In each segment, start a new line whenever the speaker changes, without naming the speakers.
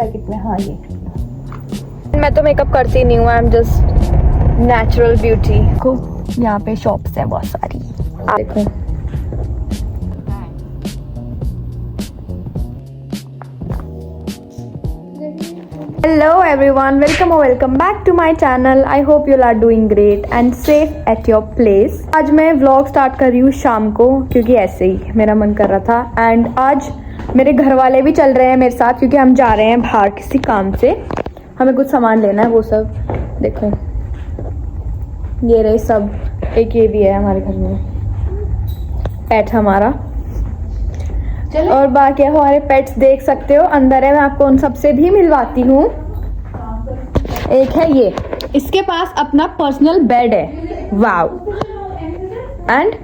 Packet में। हाँ ये मैं तो मेकअप करती नहीं हूँ, I am just natural beauty. देखो यहाँ पे शॉप्स है बहुत सारी, देखो। Hello everyone, welcome back to my channel. I hope you all are doing great and safe at your place. आज मैं vlog स्टार्ट कर रही हूँ शाम को, क्योंकि ऐसे ही मेरा मन कर रहा था। एंड आज मेरे घर वाले भी चल रहे हैं मेरे साथ, क्योंकि हम जा रहे हैं बाहर किसी काम से। हमें कुछ सामान लेना है, वो सब देखो ये रहे सब। एक ये भी है हमारे घर में पेट हमारा, और बाकी हमारे पेट्स देख सकते हो अंदर है। मैं आपको उन सबसे भी मिलवाती हूँ। एक है ये, इसके पास अपना पर्सनल बेड है, वाव। एंड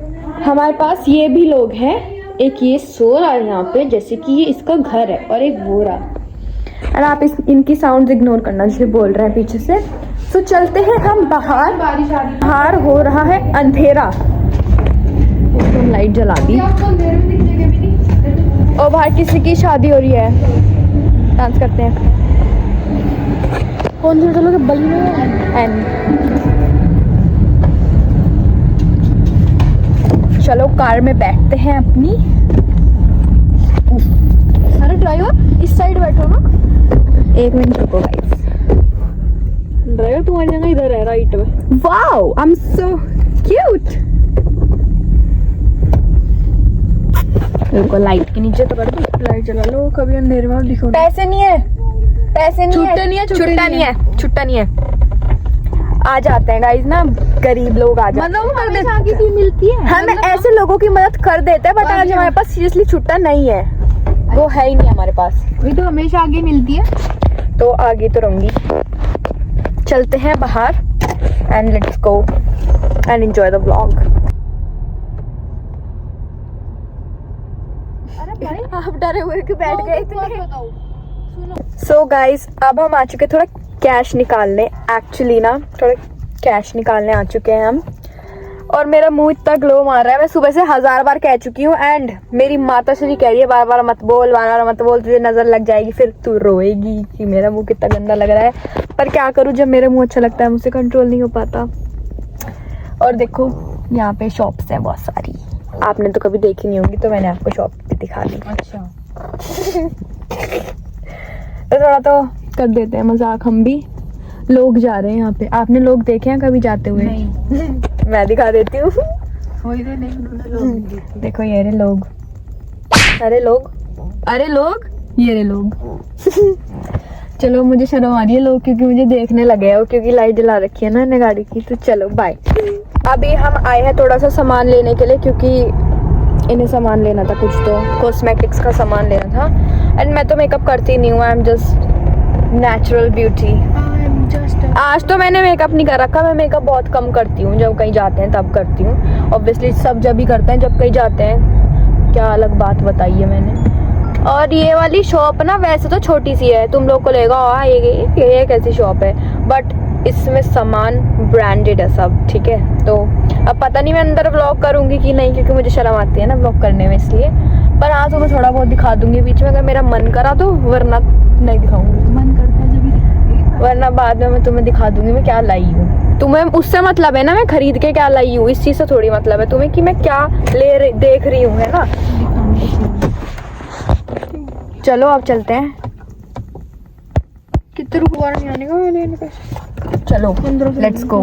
हमारे पास ये भी लोग हैं, एक ये सो रहा है यहाँ पे जैसे कि ये इसका घर है, और एक वो रहा। और आप इनकी साउंड इग्नोर करना जो बोल रहे हैं पीछे से। तो चलते हैं हम बाहर। बाहर हो रहा है अंधेरा, तो लाइट जला दी, और बाहर किसी की शादी हो रही है, डांस करते हैं। कौन से चलो बल में। चलो कार में बैठते हैं अपनी। अरे ड्राइवर इस साइड बैठो ना, एक मिनट रुको गाइस। ड्राइवर तुम्हारी जगह इधर है, राइट में। Wow I am so cute. रुको लाइट के नीचे तो कर दो, लाइट जला लो। कभी अंधेरे में दिखो। पैसे नहीं है, पैसे नहीं है, छुट्टा नहीं है। आ जाते हैं गाइस ना, गरीब लोग आ जाते हैं। मिलती है, हम ऐसे लोगों की मदद कर देते हैं, बट आज हमारे पास सीरियसली छुट्टा नहीं है, वो है ही नहीं हमारे पास। वही तो हमेशा आगे मिलती है, तो आगे तो रहूंगी। चलते हैं बाहर and let's go and enjoy the vlog. आप डरे हुए कि बैठ गए थे। सो गाइस अब हम आ चुके थोड़ा कैश निकालने। एक्चुअली ना थोड़ा कैश निकालने आ चुके हैं हम, और मेरा मुंह इतना ग्लो मार रहा है। मैं सुबह से 1000 बार कह चुकी हूँ, एंड मेरी माता श्री कह रही है बार बार मत बोल, तुझे नजर लग जाएगी, फिर तू रोएगी कि मेरा मुंह कितना गंदा लग रहा है। पर क्या करूँ, जब मेरा मुंह अच्छा लगता है मुझसे कंट्रोल नहीं हो पाता। और देखो यहाँ पे शॉप्स हैं बहुत सारी, आपने तो कभी देखी नहीं होगी, तो मैंने आपको शॉप भी दिखा दी। अच्छा तो थोड़ा तो कर देते हैं मजाक हम भी। लोग जा रहे हैं यहाँ पे, आपने लोग देखे हैं कभी जाते हुए? नहीं। मैं दिखा देती हूँ। देखो ये रे लोग, अरे लोग ये रे लोग। चलो मुझे शर्म आ रही है लोग, क्योंकि मुझे देखने लगे हैं, क्योंकि लाइट जला रखी है ना इन्हें गाड़ी की। तो चलो बाय। अभी हम आए हैं थोड़ा सा सामान लेने के लिए, क्योंकि इन्हें सामान लेना था, कुछ तो कॉस्मेटिक्स का सामान लेना था। एंड मैं तो मेकअप करती नहीं हूँ, I am just natural beauty. आज तो मैंने मेकअप नहीं कर रखा। मैं मेकअप बहुत कम करती हूँ, जब कहीं जाते हैं तब करती हूँ। ऑब्वियसली सब जब भी करते हैं जब कहीं जाते हैं, क्या अलग बात बताई है मैंने। और ये वाली शॉप ना वैसे तो छोटी सी है, तुम लोग को लेगा ये कैसी शॉप है, बट इसमें सामान ब्रांडेड है सब, ठीक है। तो अब पता नहीं मैं अंदर व्लॉग करूंगी कि नहीं, क्योंकि मुझे शर्म आती है ना व्लॉग करने में, इसलिए। पर हाँ तो मैं थोड़ा बहुत दिखा दूंगी बीच में, अगर मेरा मन करा तो, वरना नहीं दिखाऊंगी। मन करता है जब, वरना बाद में मैं तुम्हें दिखा दूंगी मैं क्या लाई हूँ। तुम्हें उससे मतलब है ना मैं खरीद के क्या लाई हूँ, इस चीज से थोड़ी मतलब है तुम्हें कि मैं क्या देख रही हूँ, है ना। चलो अब चलते हैं। कितने रुपये नहीं आने का, चलो लेट्स गो।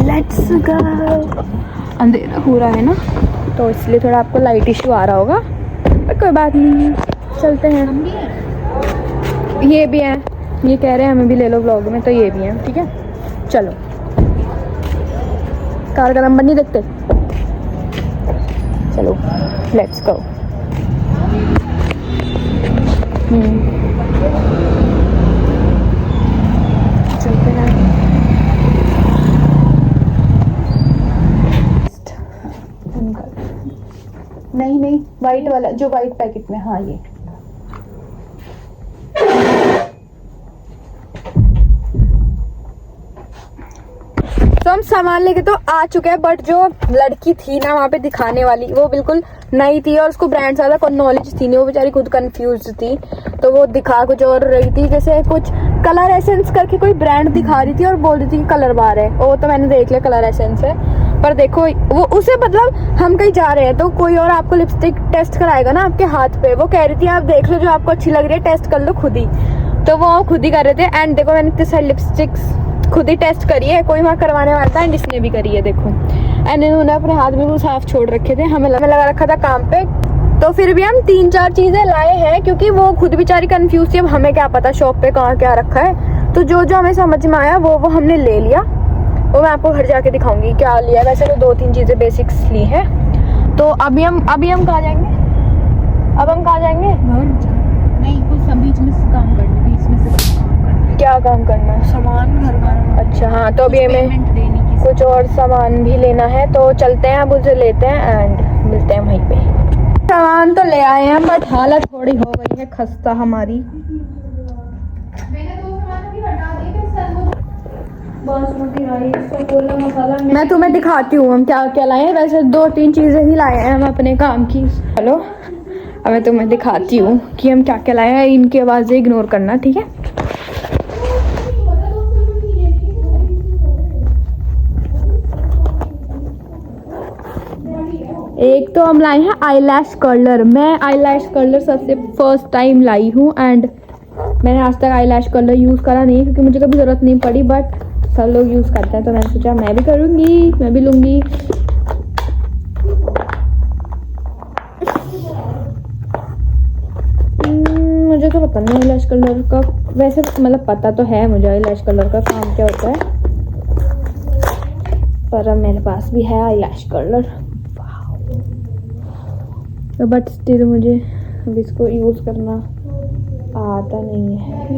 Let's go. अंधेरा हो रहा है ना, तो इसलिए थोड़ा आपको लाइट इशू आ रहा होगा, पर कोई बात नहीं, चलते हैं। ये भी है, ये कह रहे हैं हमें भी ले लो व्लॉग में, तो ये भी है, ठीक है। चलो कार का नंबर नहीं देखते, चलो लेट्स गो। चलते हैं। नहीं वाइट वाला, जो वाइट पैकेट में। हाँ ये तो हम सामान लेके तो आ चुके हैं, बट जो लड़की थी ना वहाँ पे दिखाने वाली, वो बिल्कुल नई थी और उसको ब्रांड ज़्यादा कोई नॉलेज थी नहीं, वो बेचारी खुद कंफ्यूज थी। तो वो दिखा कुछ और रही थी, जैसे कुछ कलर एसेंस करके कोई ब्रांड दिखा रही थी और बोल रही थी कि कलर बार है। वो तो मैंने देख लिया कलर एसेंस है, पर देखो वो उसे मतलब हम कहीं जा रहे हैं तो कोई और आपको लिपस्टिक टेस्ट कराएगा ना आपके हाथ पे, वो कह रही थी आप देख लो जो आपको अच्छी लग रही है टेस्ट कर लो खुद ही। तो वो खुद ही कर रहे थे। एंड देखो मैंने इतनी सारी लिपस्टिक्स खुद ही टेस्ट करी है, कोई वहाँ करवाने वाला था एंड इसने भी करी है देखो। एंड इन्होंने अपने हाथ बिल्कुल साफ छोड़ रखे थे, हमें लगा रखा था काम पे। तो फिर भी हम 3-4 चीजें लाए हैं क्योंकि वो खुद बेचारी कंफ्यूज थी, अब हमें क्या पता शॉप पे कहाँ क्या रखा है। तो जो जो हमें समझ में आया वो हमने ले लिया, वो मैं आपको घर जाके दिखाऊंगी क्या लिया। वैसे तो 2-3 चीजें बेसिक्स ली हैं। तो अभी हम कहाँ जाएंगे? अब हम कहाँ जाएंगे?
नहीं, कुछ सब बीच में से काम करना, बीच में से काम करना।
क्या काम करना है?
सामान घर का।
अच्छा हाँ, तो अभी हमें
पेमेंट देनी की
कुछ और सामान भी लेना है, तो चलते हैं अब उसे लेते हैं एंड मिलते हैं वहीं पे। सामान तो ले आए हैं बट हालत थोड़ी हो गई है खस्ता हमारी।
बासमती राइस, छोला मसाला।
मैं तुम्हें दिखाती हूँ हम क्या क्या लाए हैं। वैसे 2-3 चीजें ही लाए हैं हम अपने काम की। हेलो, अब मैं तुम्हें दिखाती हूँ कि हम क्या क्या लाए हैं। इनकी आवाज़ें इग्नोर करना, ठीक है? एक तो हम लाए हैं आईलैश कर्लर। मैं आईलैश कर्लर सबसे फर्स्ट टाइम लाई हूँ एंड मैंने आज तक आईलैश कर्लर यूज़ करा नहीं क्योंकि मुझे कभी ज़रूरत नहीं पड़ी, बट सब लोग यूज़ करते हैं तो मैंने सोचा मैं भी करूँगी, मैं भी लूँगी। मुझे तो पता नहीं आईलैश कलर का, वैसे मतलब पता तो है मुझे आईलैश कलर का काम क्या होता है, पर अब मेरे पास भी है आईलैश कलर। बट स्टिल मुझे अब इसको यूज़ करना आता नहीं है।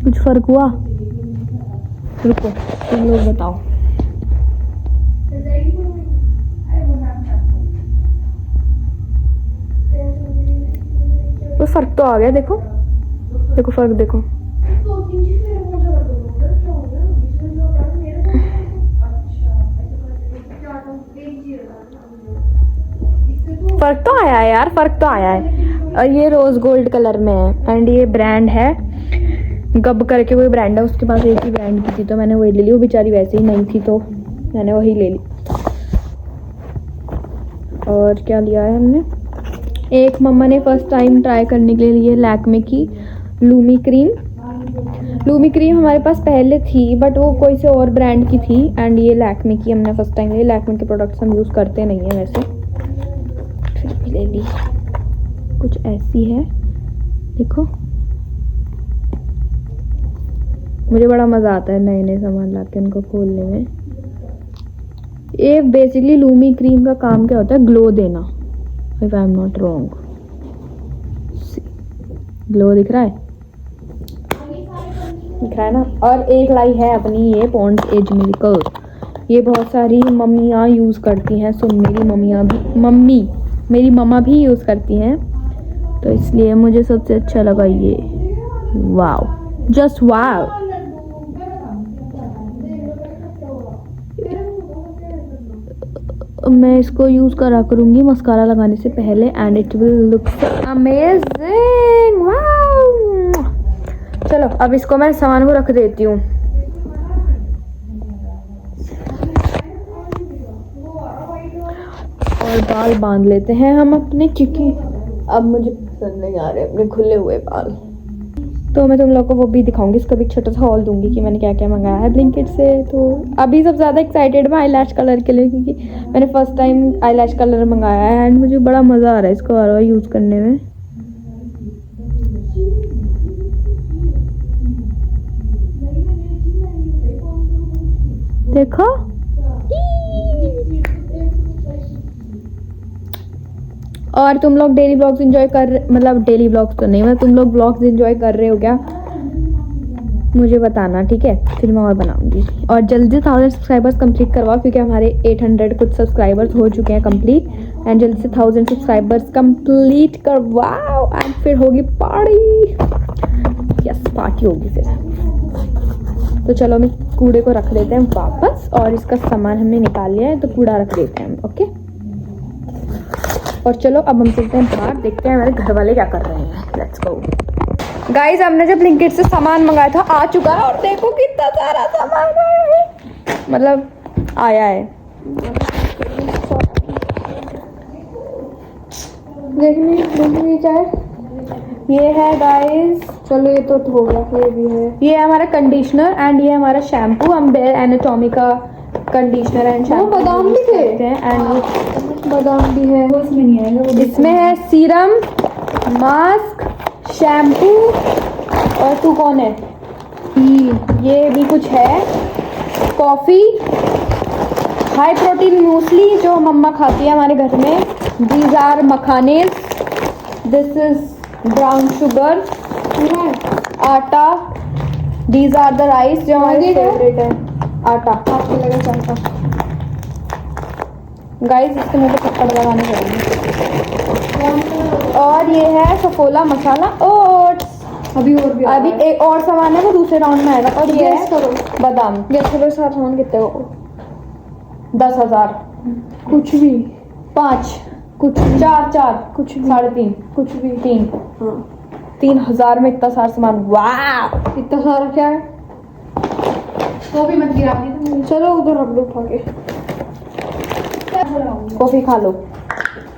कुछ फर्क हुआ? रुको तुम लोग बताओ। तो फर्क तो आ गया, देखो देखो फर्क देखो। फर्क तो आया है यार, फर्क तो आया है। और ये रोज गोल्ड कलर में है एंड ये ब्रांड है गब करके, कोई ब्रांड है। उसके पास एक ही ब्रांड की थी तो मैंने वही ले ली। वो बेचारी वैसे ही नहीं थी तो मैंने वही ले ली। और क्या लिया है हमने? एक मम्मा ने फर्स्ट टाइम ट्राई करने के लिए लैक्मे की लूमी क्रीम। लूमी क्रीम हमारे पास पहले थी बट वो कोई से और ब्रांड की थी एंड ये लैक्मे की हमने फर्स्ट टाइम ली। लैक्मे के प्रोडक्ट्स हम यूज़ करते नहीं हैं वैसे, फिर भी ले ली। कुछ ऐसी है देखो। मुझे बड़ा मज़ा आता है नए नए सामान ला के उनको खोलने में। ये बेसिकली लूमी क्रीम का काम क्या होता है? ग्लो देना, if I am not wrong. Glow दिख रहा है? दिख रहा है ना? और एक लाई है अपनी ये पॉन्ड्स एज मिरेकल। ये बहुत सारी मम्मियाँ यूज़ करती हैं, सो मेरी मेरी मम्मा भी यूज़ करती हैं, तो इसलिए मुझे सबसे अच्छा लगा ये। Wow, just wow. मैं इसको यूज़ करा करूँगी मस्कारा लगाने से पहले and it will look amazing. Wow, चलो अब इसको मैं सामान को रख देती हूँ। और बाल बांध लेते हैं हम अपने, क्योंकि अब मुझे पसंद नहीं आ रहे अपने खुले हुए बाल। तो मैं तुम लोग को वो भी दिखाऊंगी, इसका भी छोटा सा हॉल दूंगी कि मैंने क्या क्या मंगाया है ब्लिंकिट से। तो अभी सब ज़्यादा एक्साइटेड मैं आईलैश कलर के लिए, क्योंकि मैंने फर्स्ट टाइम आईलैश कलर मंगाया है एंड मुझे बड़ा मज़ा आ रहा है इसको बार बार यूज़ करने में। देखो और तुम लोग डेली ब्लॉग्स एंजॉय मतलब डेली ब्लॉग्स तो नहीं, मतलब तुम लोग ब्लॉग्स एंजॉय कर रहे हो क्या? मुझे बताना, ठीक है? फिर मैं और बनाऊंगी। और जल्दी 1000 सब्सक्राइबर्स कंप्लीट करवाओ, क्योंकि हमारे 800 कुछ सब्सक्राइबर्स हो चुके हैं कंप्लीट। एंड जल्दी से 1000 सब्सक्राइबर्स कंप्लीट करवाओ एंड फिर होगी पार्टी। यस, पार्टी होगी फिर। तो चलो मैं कूड़े को रख देते हैं वापस, और इसका सामान हमने निकाल लिया है तो कूड़ा रख देते हैं, ओके। और चलो अब हम चलते हैं बाहर, देखते हैं हमारे घर वाले क्या कर रहे हैं। Let's go guys. हमने जब ब्लिंकिट से सामान मंगाया था आ चुका है, और देखो कितना सारा सामान आया है, मतलब आया है। देखने चाहे ये है गाइस। चलो ये तो हो गया, ये भी है। ये है हमारा कंडीशनर एंड ये हमारा शैम्पू। हम बेयर एनाटॉमी का कंडीशनर एंड शैम्पू बादाम भी थे एंड बादाम भी है। इसमें नहीं आएगा, इसमें है सीरम, मास्क, शैम्पू, और तू कौन है, ये भी कुछ है, कॉफी, हाई प्रोटीन मूसली जो मम्मा खाती है हमारे घर में, दीज आर मखाने, दिस इज ब्राउन शुगर, आटा, दीज आर द राइस जो हमारे फेवरेट है, आटा। आपको लगा चाहता गाइस, इसके मुंह पे थप्पड़ लगाने पड़ेंगे। और ये है सफोला मसाला ओट्स। अभी एक और सामान है वो दूसरे राउंड में आएगा। और ये है बादाम। गैस करो सारा सामान कितने हो? 10,000 कुछ भी, 5 कुछ, 4 कुछ भी, 3.5 कुछ भी, 3 3,000 में इतना सारा सामान। वाह, इतना सारा क्या है? तो भी मत गिरा दी। चलो उधर रख दो उठा के। कॉफी खा लो।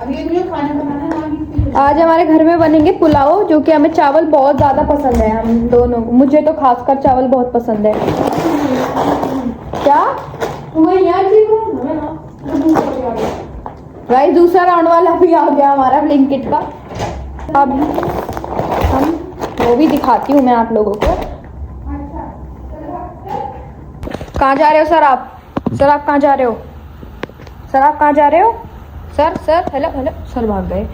अभी मुझे खाना बनाना है।
आज हमारे घर में बनेंगे पुलाव, जो कि हमें चावल बहुत ज़्यादा पसंद है, हम दोनों। मुझे तो खासकर चावल बहुत पसंद है। क्या भाई, दूसरा राउंड वाला भी आ गया हमारा ब्लिंकिट का। अब हम वो भी दिखाती हूँ मैं आप लोगों को। कहाँ जा रहे हो सर आप? सर आप कहाँ जा रहे हो? सर आप कहाँ जा रहे हो? Sir sir hello hello. Sir भाग गए।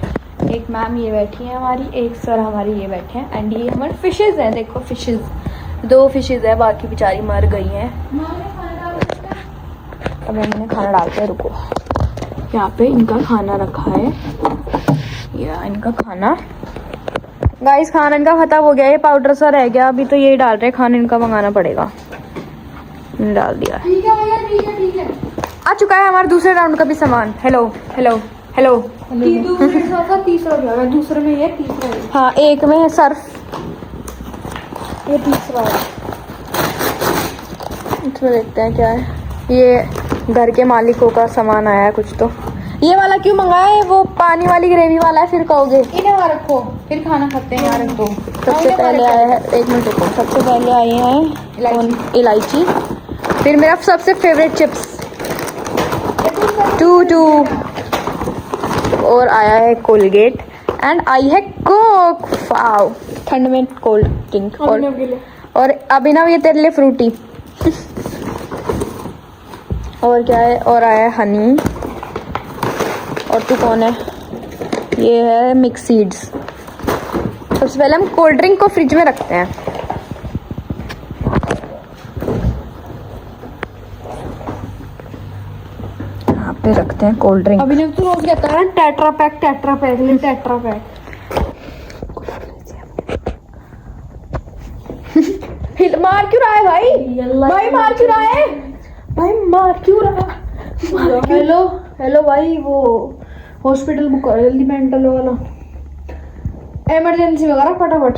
एक मैम ये बैठी है हमारी, एक सर हमारी ये बैठे हैं, एंड ये हमारे फिशेज हैं। देखो फिशेज, 2 फिशेज है, बाकी बेचारी मर गई हैं। अब हमने खाना डालते हैं, रुको। यहाँ पे इनका खाना रखा है, या इनका खाना। गाइस खाना इनका खत्म हो गया, ये पाउडर सा रह गया, अभी तो यही डाल रहे हैं। खाना इनका मंगाना पड़ेगा। डाल दिया,
ठीक है भैया, ठीक है ठीक है।
आ चुका है हमारे दूसरे राउंड का भी सामान। Hello hello hello.
तीसरा गया, दूसरे में ये तीसरा है।
हाँ, एक में है सर्फ, ये तीसरा है। इसमें देखते हैं क्या है। ये घर के मालिकों का सामान आया है कुछ। तो ये वाला क्यों मंगाया है? वो पानी वाली ग्रेवी वाला है, फिर कहोगे।
इन्हें वहाँ रखो, फिर खाना खाते हैं। यहाँ रख दो।
सबसे पहले आया है, एक मिनट रुको, सबसे पहले आए हैं इलायची, फिर मेरा सबसे फेवरेट चिप्स 2 और आया है कोलगेट, एंड आई है कोक। वाव, ठंड में कोल्ड ड्रिंक। और अभिनव ये तेरे लिए फ्रूटी। और क्या है? और आया है हनी। और तू कौन है? ये है मिक्स सीड्स। सबसे पहले हम कोल्ड ड्रिंक को फ्रिज में रखते हैं। यहाँ पे रखते हैं कोल्ड ड्रिंक।
अभी तो रोज कहता है टेट्रा पैक ले, टेट्रा पैक।
मार क्यों रहा है भाई? भाई मार क्यों रहा है? भाई मार क्यों रहा?
हेलो हेलो भाई, वो हॉस्पिटल बुक करो जल्दी, मेंटल वाला इमरजेंसी वगैरह फटाफट।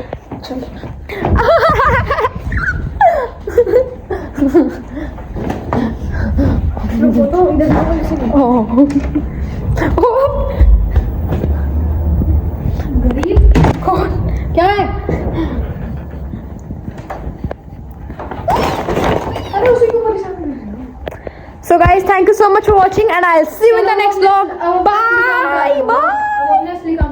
क्या है? अरे उसी को परेशान।
So guys, thank you so much for watching, and I'll see you in the next vlog. Bye bye.